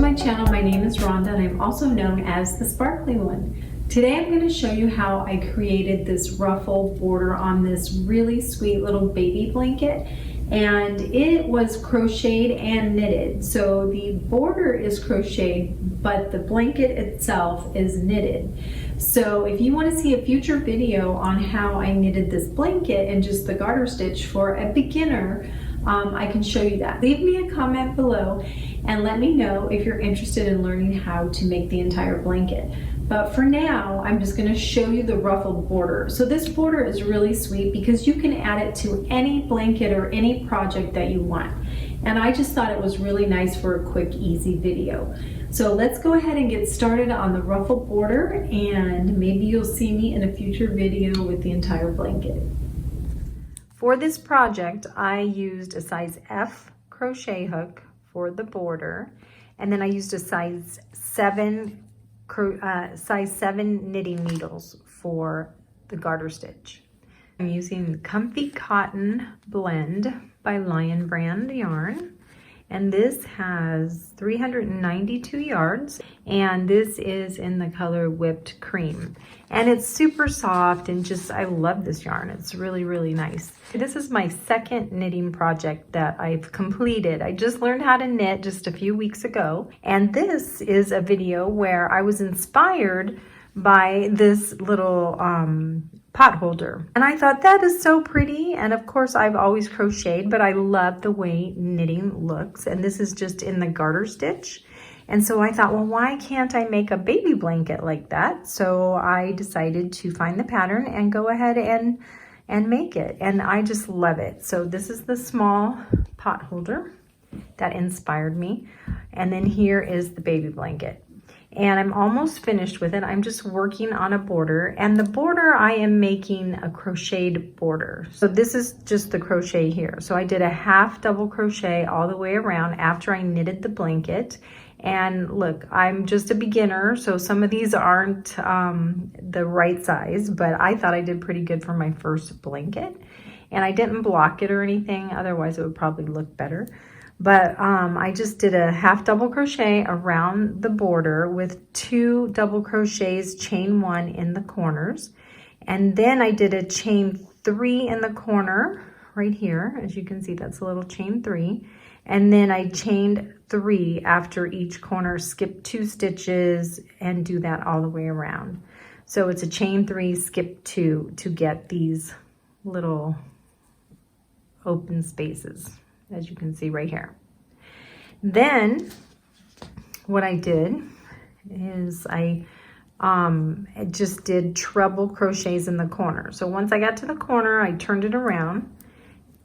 my channel. My name is Rhonda and I'm also known as the Sparkly One. Today I'm going to show you how I created this ruffle border on this really sweet little baby blanket, and it was crocheted and knitted. So the border is crocheted, but the blanket itself is knitted. So if you want to see a future video on how I knitted this blanket and just the garter stitch for a beginner, I can show you that. Leave me a comment below and let me know if you're interested in learning how to make the entire blanket. But for now, I'm just going to show you the ruffled border. So this border is really sweet because you can add it to any blanket or any project that you want. And I just thought it was really nice for a quick, easy video. So let's go ahead and get started on the ruffled border, and maybe you'll see me in a future video with the entire blanket. For this project, I used a size F crochet hook for the border, and then I used a size 7 knitting needles for the garter stitch. I'm using the Comfy Cotton Blend by Lion Brand yarn, and this has 392 yards, and this is in the color Whipped Cream, and it's super soft and just, I love this yarn. It's really, really nice. This is my second knitting project that I've completed. I just learned how to knit just a few weeks ago, and this is a video where I was inspired by this little pot holder, and I thought that is so pretty. And of course I've always crocheted, but I love the way knitting looks, and this is just in the garter stitch. And so I thought, well, why can't I make a baby blanket like that? So I decided to find the pattern and go ahead and make it, and I just love it. So this is the small pot holder that inspired me, and then here is the baby blanket. And I'm almost finished with it. I'm just working on a border, and the border I am making a crocheted border. So this is just the crochet here. So I did a half double crochet all the way around after I knitted the blanket. And look, I'm just a beginner, so some of these aren't the right size, but I thought I did pretty good for my first blanket. And I didn't block it or anything, otherwise it would probably look better. But I just did a half double crochet around the border with 2 double crochets, chain 1 in the corners. And then I did a chain 3 in the corner right here. As you can see, that's a little chain 3. And then I chained 3 after each corner, skip 2 stitches, and do that all the way around. So it's a chain 3, skip 2 to get these little open spaces, as you can see right here. Then what I did is I just did treble crochets in the corner. So once I got to the corner, I turned it around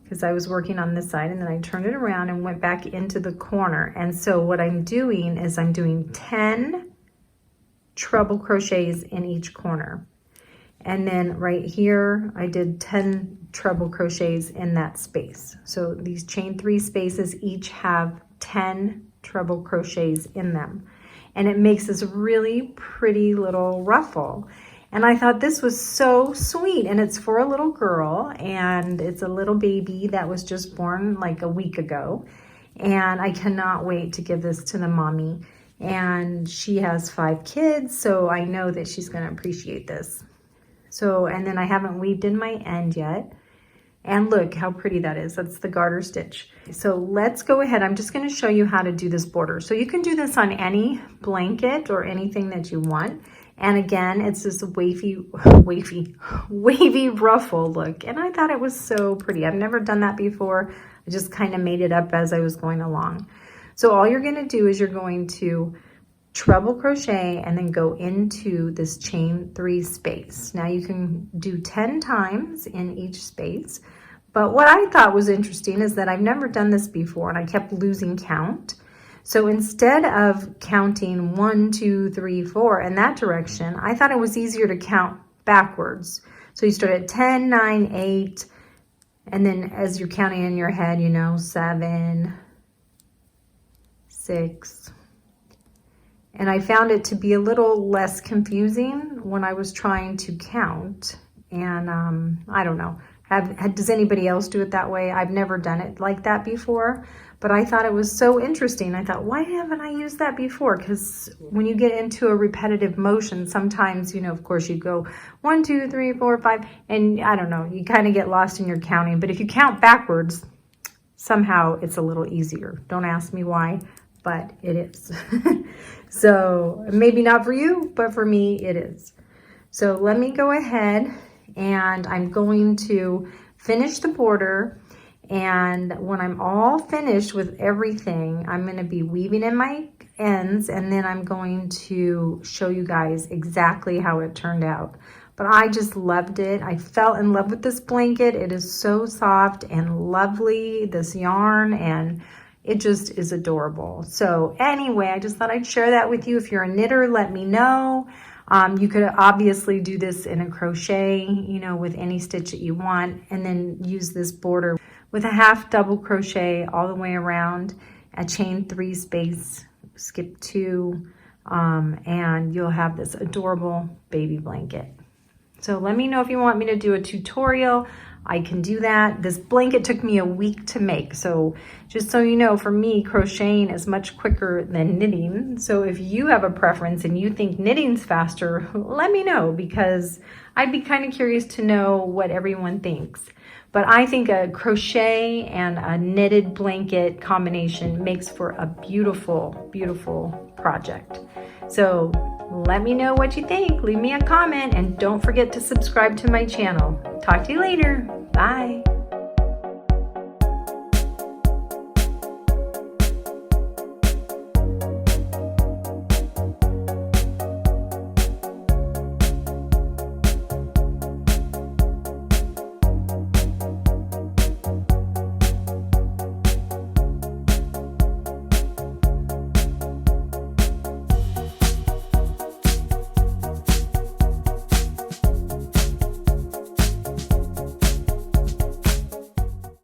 because I was working on this side, and then I turned it around and went back into the corner. And so what I'm doing is I'm doing 10 treble crochets in each corner. And then right here, I did 10 treble crochets in that space. So these chain 3 spaces each have 10 treble crochets in them. And it makes this really pretty little ruffle. And I thought this was so sweet, and it's for a little girl, and it's a little baby that was just born like a week ago. And I cannot wait to give this to the mommy. And she has 5 kids, so I know that she's gonna appreciate this. So, and then I haven't weaved in my end yet. And look how pretty that is. That's the garter stitch. So let's go ahead. I'm just going to show you how to do this border. So you can do this on any blanket or anything that you want. And again, it's this wavy ruffle look. And I thought it was so pretty. I've never done that before. I just kind of made it up as I was going along. So all you're going to do is you're going to treble crochet and then go into this chain 3 space. Now you can do 10 times in each space, but what I thought was interesting is that I've never done this before, and I kept losing count. So instead of counting 1, 2, 3, 4 in that direction, I thought it was easier to count backwards. So you start at 10, 9, 8, and then as you're counting in your head, you know, 7, 6, and I found it to be a little less confusing when I was trying to count. And I don't know, does anybody else do it that way? I've never done it like that before, but I thought it was so interesting. I thought, why haven't I used that before? Because when you get into a repetitive motion, sometimes, you know, of course you go 1, 2, 3, 4, 5, and I don't know, you kind of get lost in your counting. But if you count backwards, somehow it's a little easier. Don't ask me why, but it is. So maybe not for you, but for me it is. So let me go ahead and I'm going to finish the border. And when I'm all finished with everything, I'm going to be weaving in my ends, and then I'm going to show you guys exactly how it turned out. But I just loved it. I fell in love with this blanket. It is so soft and lovely, this yarn, and it just is adorable. So anyway, I just thought I'd share that with you. If you're a knitter, let me know. You could obviously do this in a crochet, you know, with any stitch that you want, and then use this border with a half double crochet all the way around, a chain 3 space, skip 2, and you'll have this adorable baby blanket. So let me know if you want me to do a tutorial. I can do that. This blanket took me a week to make. So just so you know, for me, crocheting is much quicker than knitting. So if you have a preference and you think knitting's faster, let me know, because I'd be kind of curious to know what everyone thinks. But I think a crochet and a knitted blanket combination makes for a beautiful, beautiful project. So let me know what you think. Leave me a comment and don't forget to subscribe to my channel. Talk to you later. Bye.